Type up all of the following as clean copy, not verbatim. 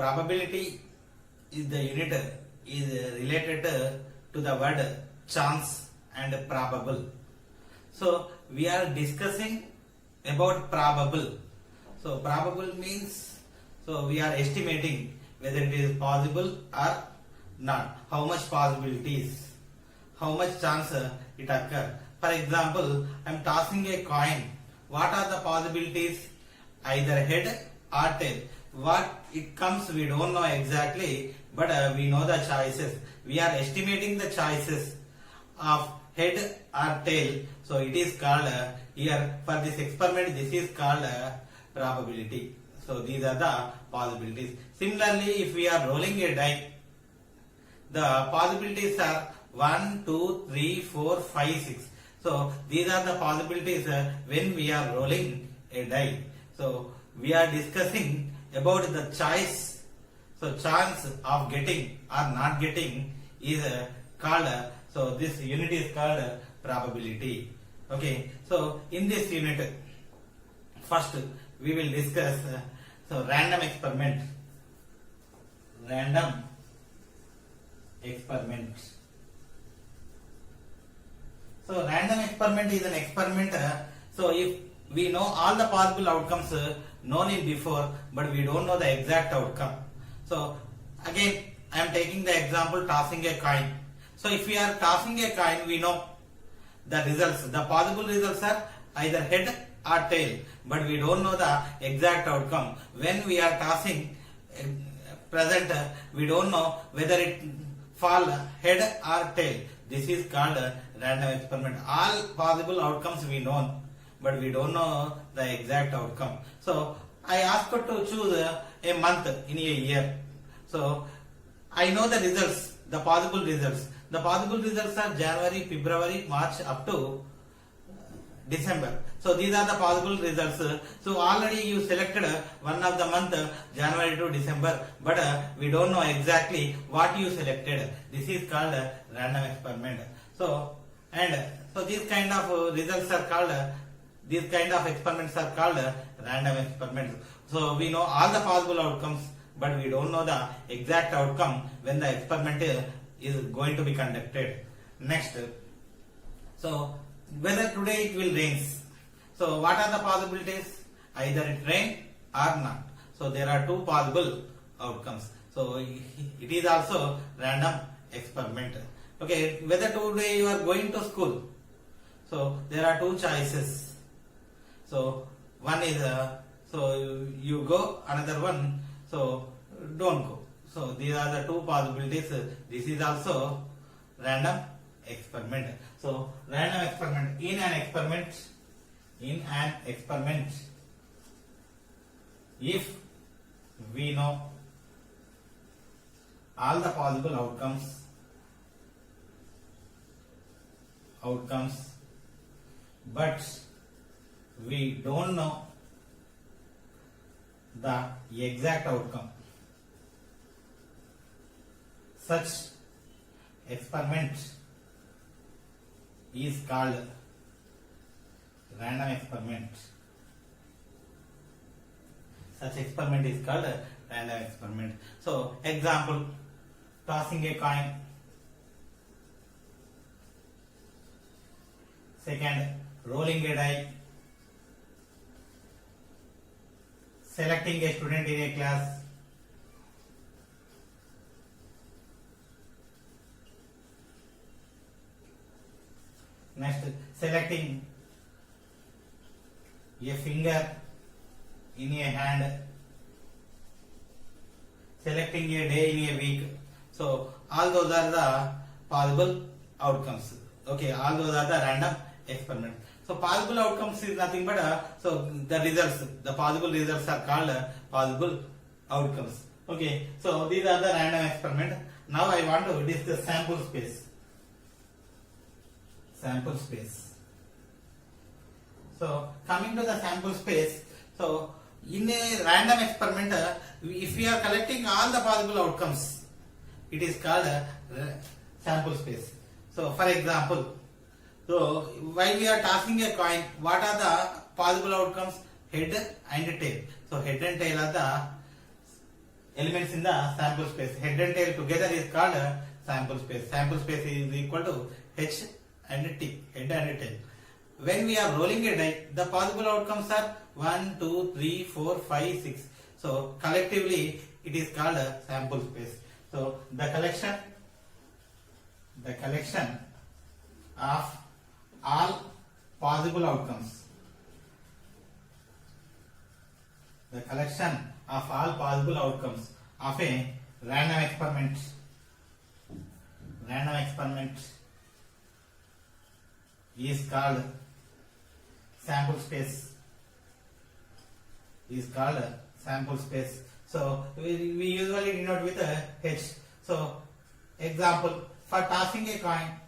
probability is the unit is related to the word chance and probable. So we are discussing about probable. So probable means, so we are estimating whether it is possible or not. How much possibilities, how much chance it occur. For example, I am tossing a coin. What are the possibilities? Either head or tail. What it comes we don't know exactly, but we know the choices. We are estimating the choices of head or tail. So it is called here for this experiment, this is called probability. So these are the possibilities. Similarly, if we are rolling a die, the possibilities are 1, 2, 3, 4, 5, 6. So these are the possibilities when we are rolling a die. So we are discussing about the choice. So chance of getting or not getting is called, so this unit is called probability. Okay, so in this unit, first we will discuss so random experiment. Random experiment. So random experiment is an experiment. So if we know all the possible outcomes known in before, but we don't know the exact outcome. So again, I am taking the example tossing a coin. So if we are tossing a coin, we know the results. The possible results are either head or tail, but we don't know the exact outcome. When we are tossing present, we don't know whether it fall head or tail. This is called random experiment. All possible outcomes we know, but we don't know the exact outcome. So I asked to choose a month in a year. So I know the results, the possible results. The possible results are January, February, March up to December. So these are the possible results. So already you selected one of the month January to December, but we don't know exactly what you selected. This is called random experiment. So these kind of results are called, these kind of experiments are called random experiments. So we know all the possible outcomes, but we don't know the exact outcome when the experiment is going to be conducted. Next, so whether today it will rain. So what are the possibilities? Either it rain or not. So there are two possible outcomes. So it is also random experiment. Okay, whether today you are going to school. So there are two choices. So one is so you go, another one so don't go. So these are the two possibilities. This is also random experiment. So random experiment. In an experiment, if we know all the possible outcomes, but we don't know the exact outcome, such experiment is called random experiment. Such experiment is called random experiment. So example, tossing a coin. Second, rolling a die. Selecting a student in a class. Next, selecting a finger in a hand. Selecting a day in a week. So all those are the possible outcomes. Okay, all those are the random experiment. So possible outcomes is nothing but so the results, the possible results are called possible outcomes. Okay, so these are the random experiment. Now I want to discuss sample space. Sample space. So coming to the sample space, so in a random experiment, if we are collecting all the possible outcomes, it is called sample space. So for example, so while we are tossing a coin, what are the possible outcomes? Head and tail. So head and tail are the elements in the sample space. Head and tail together is called sample space. Sample space is equal to H and T, head and tail. When we are rolling a die, the possible outcomes are 1, 2, 3, 4, 5, 6. So collectively it is called a sample space. So the collection of all possible outcomes. The collection of all possible outcomes of a random experiment is called sample space. So we usually denote with a H. So example, for tossing a coin,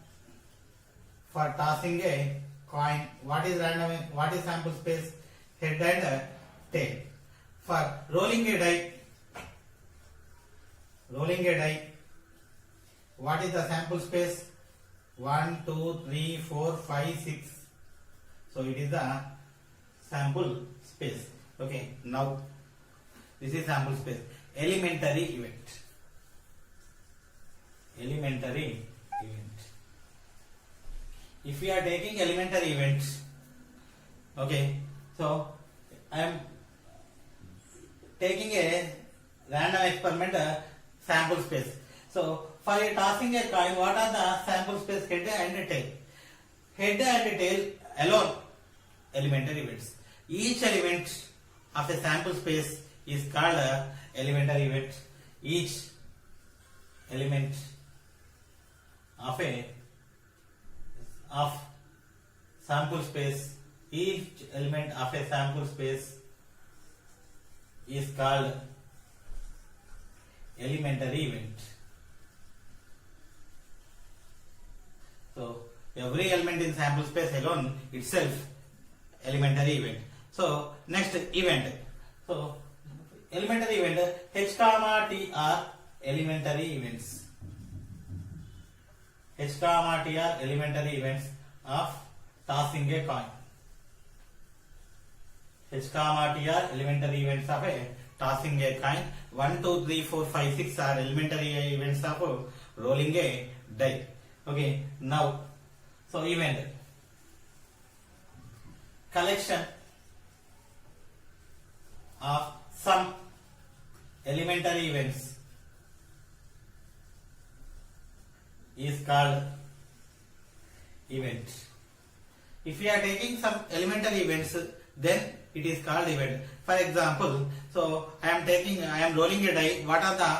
what is sample space? Head and tail. For rolling a die, what is the sample space? 1, 2, 3, 4, 5, 6. So it is the sample space. Okay, now this is sample space. Elementary event. If we are taking elementary events, okay, so I am taking a random experiment sample space. So for tossing a coin, what are the sample space head and tail? Head and tail alone elementary events. Each element of a sample space is called elementary event. Each element of sample space is called elementary event. So every element in sample space alone itself elementary event. So next event. So elementary event H comma T are elementary events. H comma T are elementary events of tossing a coin. H comma T are elementary events of tossing a coin. 1, 2, 3, 4, 5, 6 are elementary events of rolling a die. Okay, now so event collection of some elementary events is called event. If we are taking some elementary events, then it is called event. For example, so I am rolling a die. What are the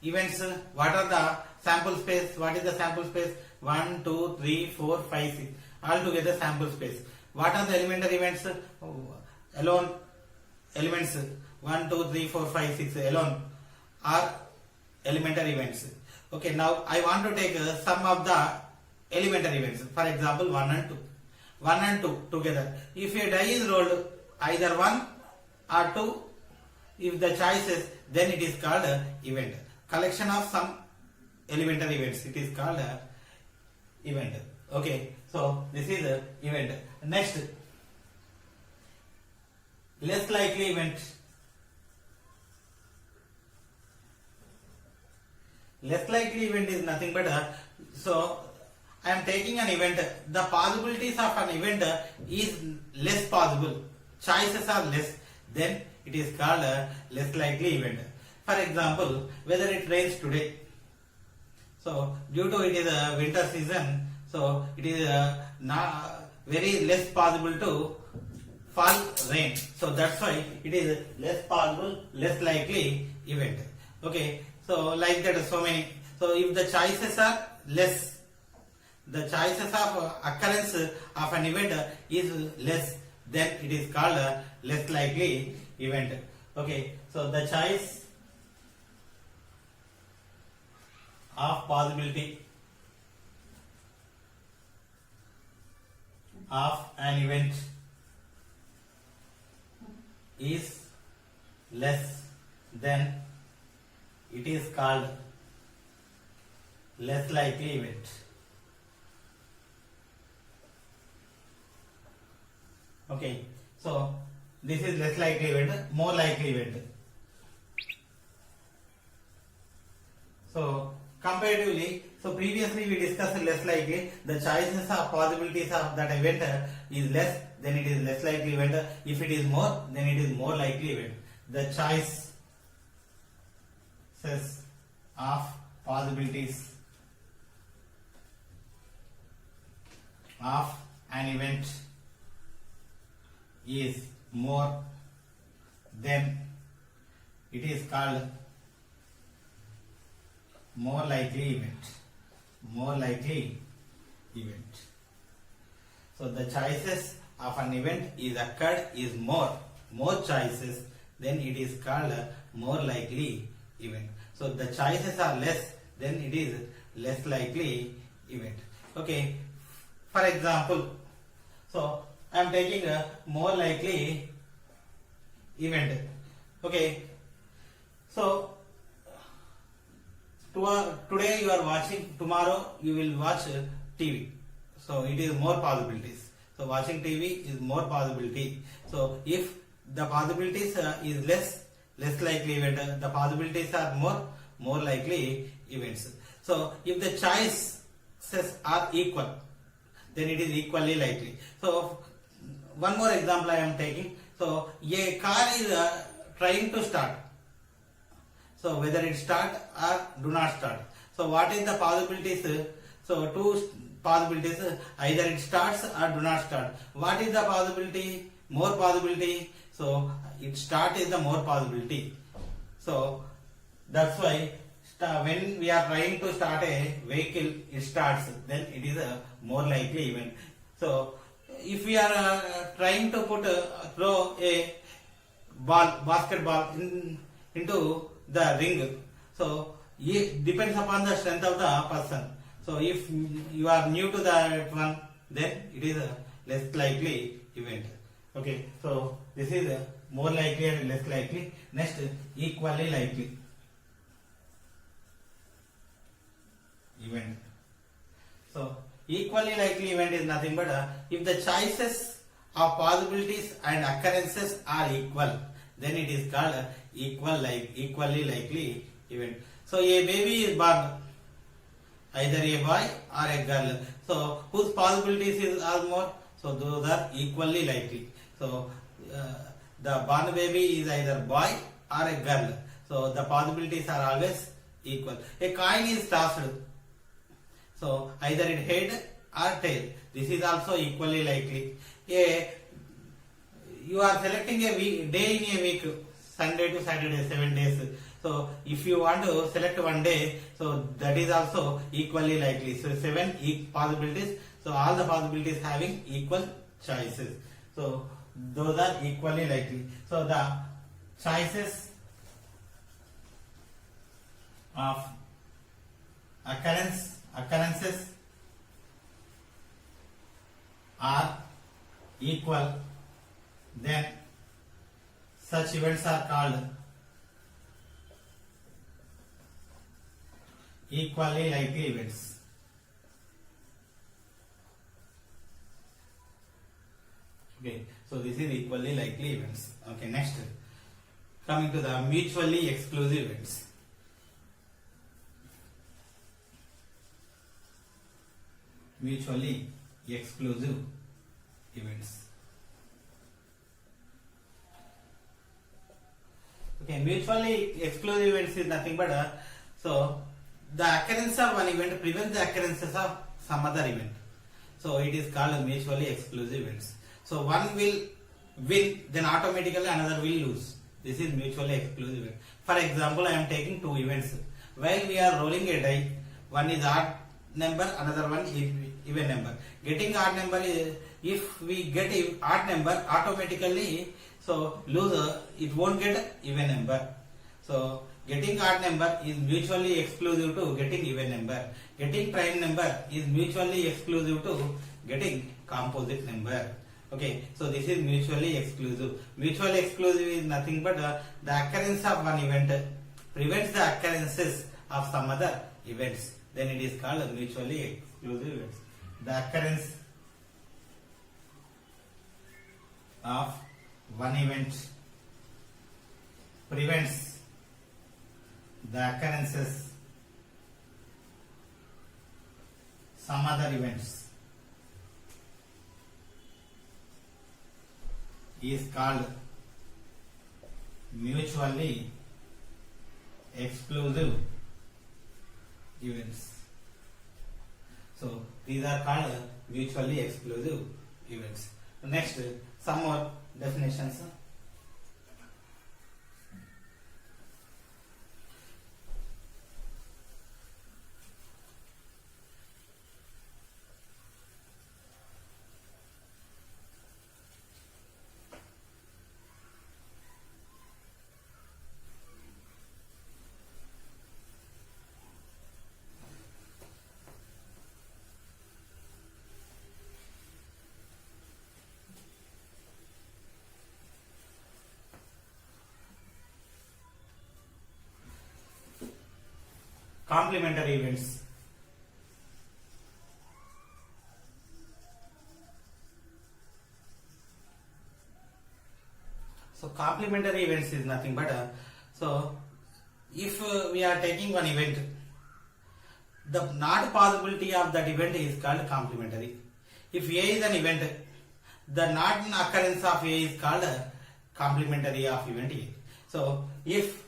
events? What are the sample space? What is the sample space? 1, 2, 3, 4, 5, 6. All together sample space. What are the elementary events? Alone elements 1, 2, 3, 4, 5, 6 alone are elementary events. Okay, now I want to take some of the elementary events. For example, 1 and 2. 1 and 2 together. If a die is rolled either 1 or 2, if the choice is, then it is called event. Collection of some elementary events, it is called event. Okay, so this is event. Next, less likely event. Less likely event is nothing but so I am taking an event. The possibilities of an event is less possible. Choices are less. Then it is called less likely event. For example, whether it rains today. So due to it is a winter season, so it is not very less possible to fall rain. So that's why it is less possible, less likely event. Okay. So like that, so many. So if the choices are less, the choices of occurrence of an event is less, then it is called less likely event. Okay. So the choice of possibility of an event is less, then it is called less likely event. Okay, so this is less likely event, more likely event. So comparatively, so previously we discussed less likely. The chances of possibilities of that event is less, then it is less likely event. If it is more, then it is more likely event. The choices of possibilities of an event is more, then it is called more likely event. More likely event. So the choices of an event is occurred is more choices, then it is called a more likely event. So the choices are less, then it is less likely event. Okay. For example, so I am taking a more likely event. Okay. So today you are watching, tomorrow you will watch TV. So it is more possibilities. So watching TV is more possibility. So if the possibilities is less likely event, the possibilities are more likely events. So if the choices are equal, then it is equally likely. So one more example I am taking. So a car is trying to start. So whether it start or do not start. So what is the possibilities? So two possibilities, either it starts or do not start. What is the possibility? More possibility. So it start is the more possibility. So that's why when we are trying to start a vehicle, it starts, then it is a more likely event. So if we are trying to throw a basketball into the ring, so it depends upon the strength of the person. So if you are new to that one, then it is a less likely event. Okay, so this is a more likely and less likely. Next, equally likely event. So equally likely event is nothing but if the choices of possibilities and occurrences are equal, then it is called equally likely event. So a baby is born, either a boy or a girl. So whose possibilities are more? So those are equally likely. So the born baby is either boy or a girl. So the possibilities are always equal. A coin is tossed. So either it head or tail. This is also equally likely. You are selecting a day in a week, Sunday to Saturday, 7 days. So if you want to select one day, so that is also equally likely. So 7 possibilities. So all the possibilities having equal choices. So those are equally likely. So the choices of occurrences are equal, then such events are called equally likely events. Okay, so this is equally likely events. Okay, next, coming to the mutually exclusive events. Mutually exclusive events. Okay, mutually exclusive events is nothing but so the occurrence of one event prevents the occurrences of some other event. So it is called mutually exclusive events. So one will win, then automatically another will lose. This is mutually exclusive event. For example, I am taking two events. While we are rolling a die, one is odd number, another one is even number. Getting odd number is, if we get odd number, automatically so loser it won't get even number. So getting odd number is mutually exclusive to getting even number. Getting prime number is mutually exclusive to getting composite number. Okay, so this is mutually exclusive. Mutually exclusive is nothing but the occurrence of one event prevents the occurrences of some other events. Then it is called mutually exclusive events. The occurrence of one event prevents the occurrences some other events is called mutually exclusive events. So these are called mutually exclusive events. Next, some more definitions. Complementary events. So complementary events is nothing but so if we are taking one event, the not possibility of that event is called complementary. If A is an event, the not occurrence of A is called complementary of event A. So if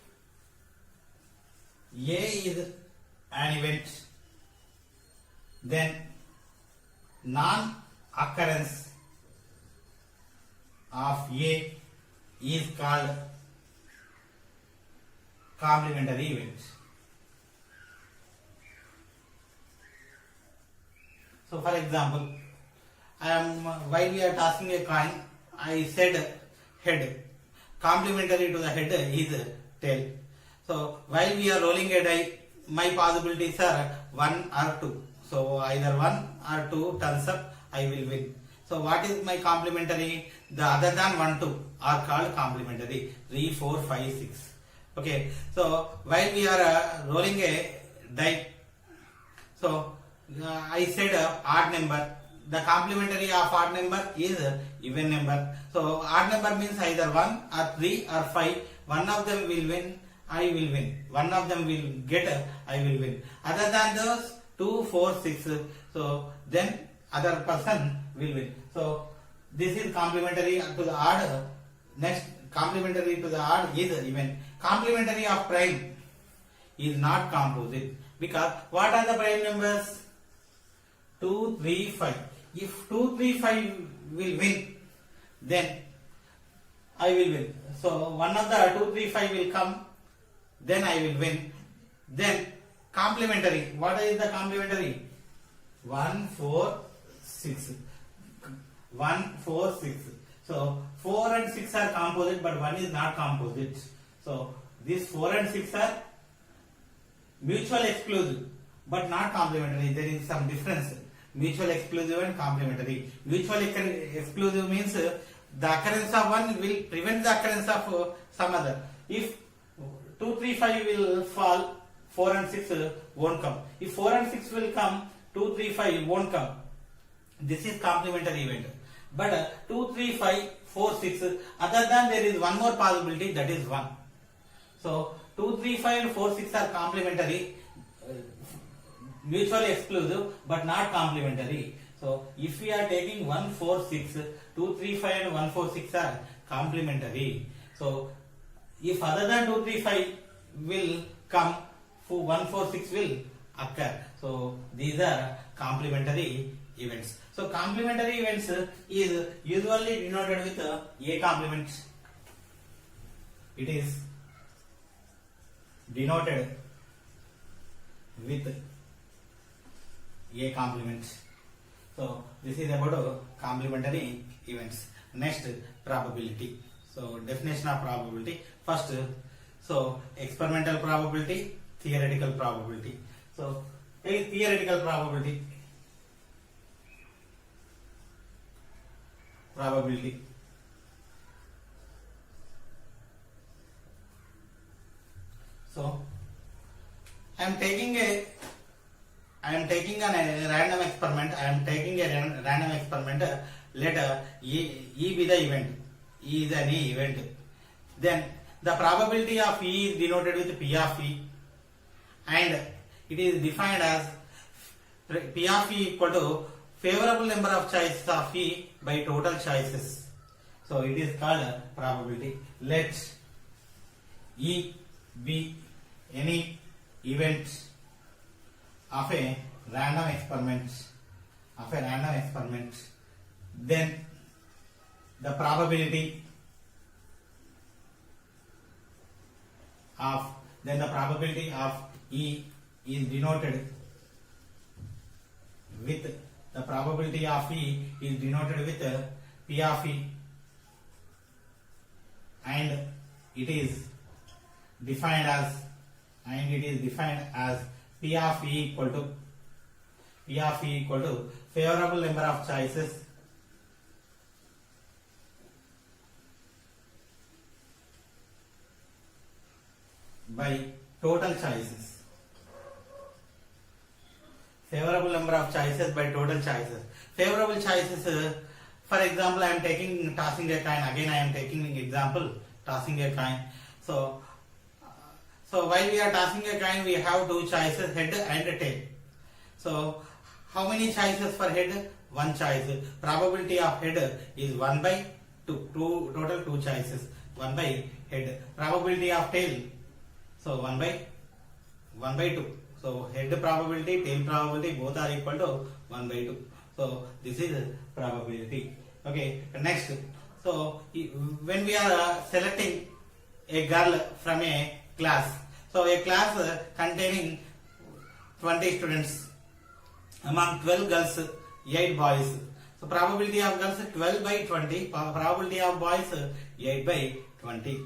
A is an event, then non-occurrence of A is called complementary event. So for example, while we are tossing a coin, I said head. Complementary to the head is tail. So while we are rolling a die, my possibilities are 1 or 2. So either 1 or 2 turns up, I will win. So what is my complementary? The other than 1, 2 are called complementary. 3, 4, 5, 6. Okay. So while we are rolling a die, so I said odd number. The complementary of odd number is even number. So odd number means either 1 or 3 or 5. One of them will win, I will win. One of them will get, I will win. Other than those 2, 4, 6. So then other person will win. So this is complementary to the odd. Next, complementary to the odd is even. Complementary of prime is not composite because what are the prime numbers? 2, 3, 5. If 2, 3, 5 will win, then I will win. So one of the 2, 3, 5 will come, then I will win. Then complementary. What is the complementary? 1, 4, 6. 1, 4, 6. So 4 and 6 are composite, but 1 is not composite. So these 4 and 6 are mutual exclusive, but not complementary. There is some difference. Mutual exclusive and complementary. Mutual exclusive means the occurrence of one will prevent the occurrence of some other. If 2, 3, 5 will fall, 4 and 6 won't come. If 4 and 6 will come, 2, 3, 5 won't come. This is complementary event. But 2, 3, 5, 4, 6, other than there is one more possibility, that is 1. So 2, 3, 5 and 4, 6 are complementary, mutually exclusive, but not complementary. So if we are taking 1, 4, 6, 2, 3, 5 and 1, 4, 6 are complementary. So if other than 2, 3, 5 will come, 1, 4, 6 will occur. So these are complementary events. So complementary events is usually denoted with A complement. It is denoted with A complement. So this is about complementary events. Next, probability. So definition of probability. First, so experimental probability, theoretical probability. So theoretical probability. So I am taking a random experiment. Let E be the event. E is an event. Then the probability of E is denoted with P of E, and it is defined as P of E equal to favorable number of choices of E by total choices. So it is called probability. Let E be any event of a random experiment, then the probability of E is denoted with P of E, and it is defined as P of E equal to favorable number of choices by total choices. Favorable number of choices by total choices. Favorable choices, for example, I am taking tossing a coin. Again, I am taking example tossing a coin. So while we are tossing a coin, we have two choices, head and tail. So how many choices for head? One choice. Probability of head is 1 by 2. Total 2 choices. 1 by head. Probability of tail. So 1 by 2. So head probability, tail probability both are equal to 1 by 2. So this is probability. Okay. Next. So when we are selecting a girl from a class, so a class containing 20 students, among 12 girls, 8 boys. So probability of girls 12 by 20, probability of boys 8 by 20.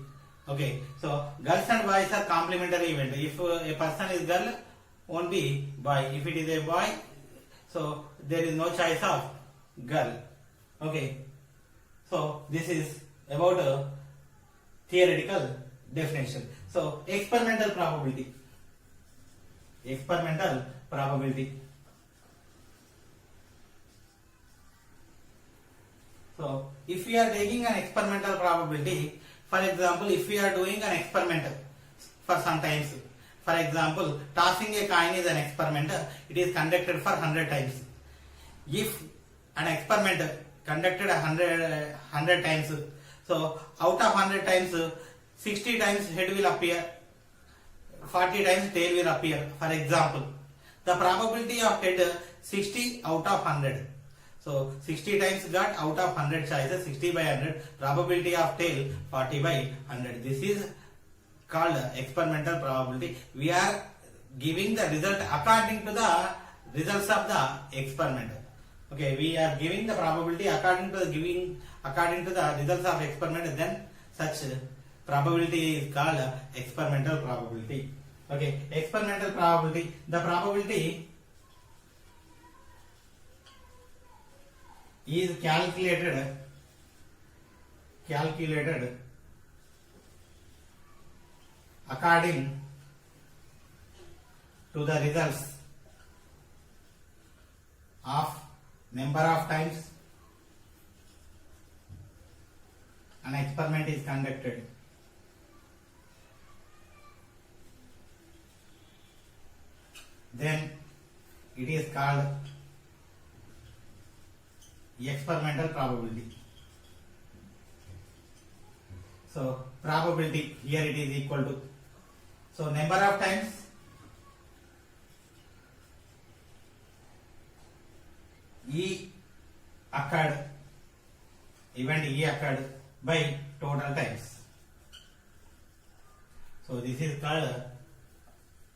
Okay, so girls and boys are complementary event. If a person is girl, won't be boy. If it is a boy, so there is no choice of girl. Okay, so this is about a theoretical definition. So experimental probability. So if we are taking an experimental probability, for example, if we are doing an experiment for some times, for example, tossing a coin is an experiment. It is conducted for 100 times. If an experiment conducted 100 times, so out of 100 times, 60 times head will appear, 40 times tail will appear. For example, the probability of head 60 out of 100. So 60 times got out of 100 choices, 60 by 100. Probability of tail 40 by 100. This is called experimental probability. We are giving the result according to the results of the experiment. Okay, we are giving the probability according to the results of experiment. Then such probability is called experimental probability. Okay, experimental probability. The probability is calculated according to the results of number of times an experiment is conducted. Then it is called experimental probability. So probability here it is equal to, so number of times event E occurred by total times. So this is called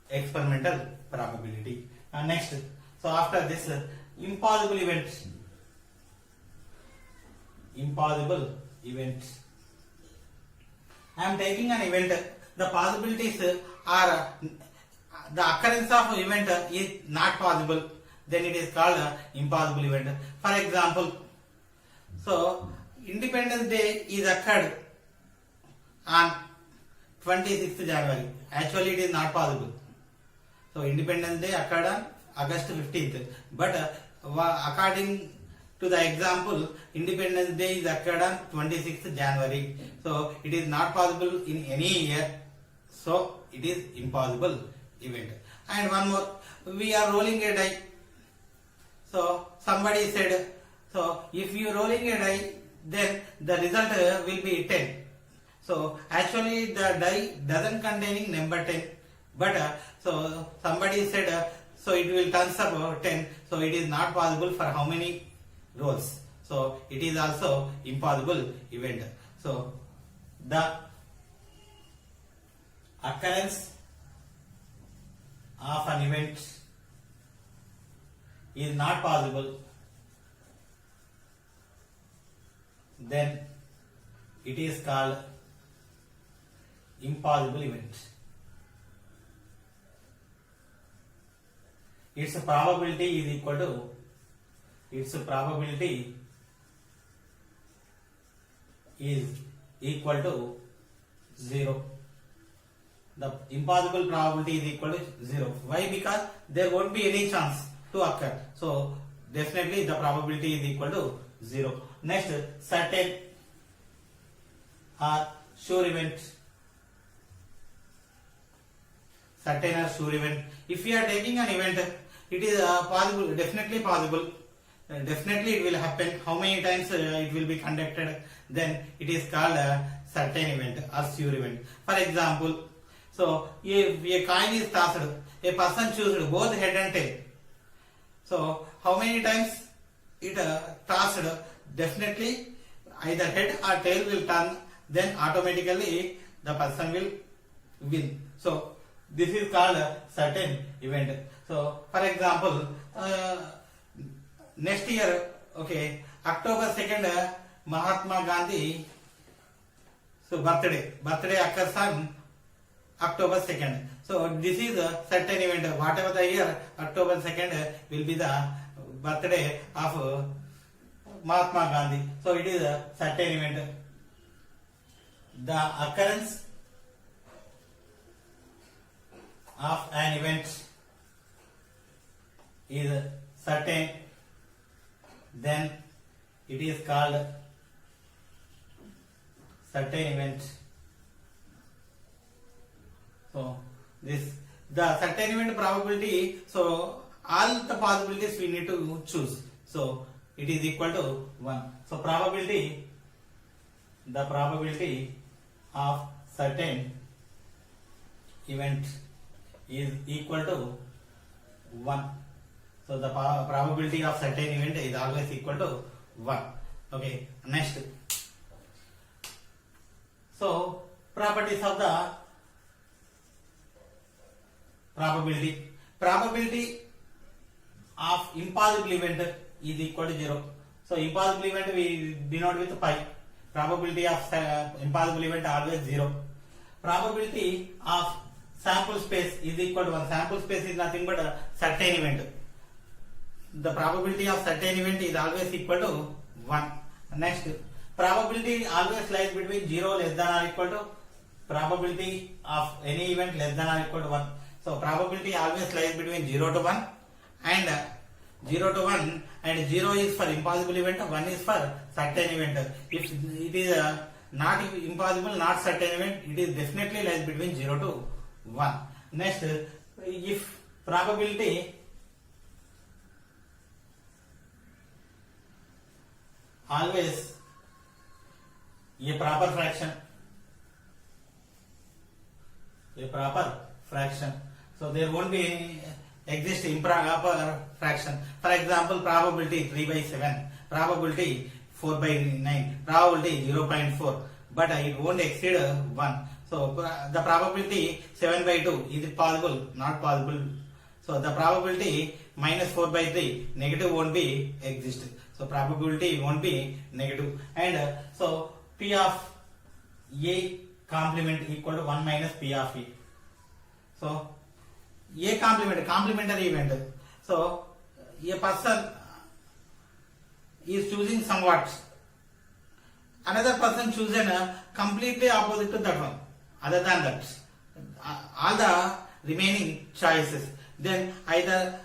experimental probability. And next, so after this, impossible events. I am taking an event. The possibilities are the occurrence of event is not possible. Then it is called impossible event. For example, so Independence Day is occurred on 26th January. Actually, it is not possible. So Independence Day occurred on August 15th. But according to the example, Independence Day is occurred on 26th January. So it is not possible in any year. So it is impossible event. And one more, we are rolling a die. So somebody said, so if you rolling a die, then the result will be 10. So actually the die doesn't containing number 10, but so somebody said, so it will turns up 10. So it is not possible for how many rolls. So it is also impossible event. So the occurrence of an event is not possible, then it is called impossible event. Its probability is equal to zero. The impossible probability is equal to 0. Why? Because there won't be any chance to occur. So definitely the probability is equal to 0. Next, certain or sure event. Certain or sure event. If you are taking an event, it is possible, definitely possible. Definitely it will happen. How many times it will be conducted? Then it is called a certain event or sure event. For example, so if a coin is tossed, a person chooses both head and tail. So how many times it tossed? Definitely either head or tail will turn, then automatically the person will win. So this is called a certain event. So for example, next year, okay, October 2nd, Mahatma Gandhi, so birthday occurs on October 2nd. So this is a certain event. Whatever the year, October 2nd will be the birthday of Mahatma Gandhi. So it is a certain event. The occurrence of an event is certain, then it is called certain event. So this the certain event probability. So all the possibilities we need to choose. So it is equal to 1. So probability, the probability of certain event is equal to 1. So the probability of certain event is always equal to 1. Okay, next. So properties of the probability. Probability of impossible event is equal to 0. So impossible event we denote with pi. Probability of impossible event always 0. Probability of sample space is equal to 1. Sample space is nothing but a certain event. The probability of certain event is always equal to 1. Next, probability always lies between 0 less than or equal to probability of any event less than or equal to 1. So probability always lies between 0 to 1 and 0 to 1, and 0 is for impossible event, 1 is for certain event. If it is not impossible, not certain event, it is definitely lies between 0 to 1. Next, if probability always a proper fraction, so there won't be exist improper fraction. For example, probability 3 by 7, probability 4 by 9, probability 0.4, but it won't exceed 1. So the probability 7 by 2, is it possible? Not possible. So the probability minus 4 by 3, negative won't be exist. So probability won't be negative. And so P of A complement equal to 1 minus P of A. So A complementary event. So a person is choosing somewhat, another person chosen completely opposite to that one. Other than that, all the remaining choices, then either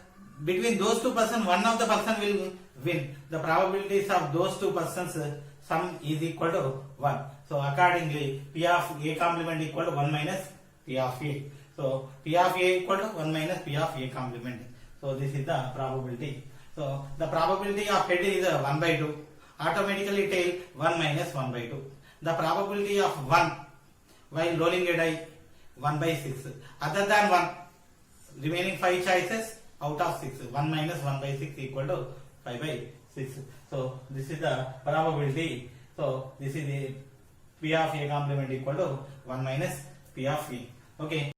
between those two persons, one of the person will win. The probabilities of those two persons sum is equal to 1. So accordingly, P of A complement equal to 1 minus P of A. So P of A equal to 1 minus P of A complement. So this is the probability. So the probability of head is 1 by 2. Automatically tail 1 minus 1 by 2. The probability of 1 while rolling a die 1 by 6. Other than 1, remaining 5 choices out of 6. 1 minus 1 by 6 equal to 5 by 6. So this is the probability. So this is the P of A complement equal to 1 minus P of E. Okay.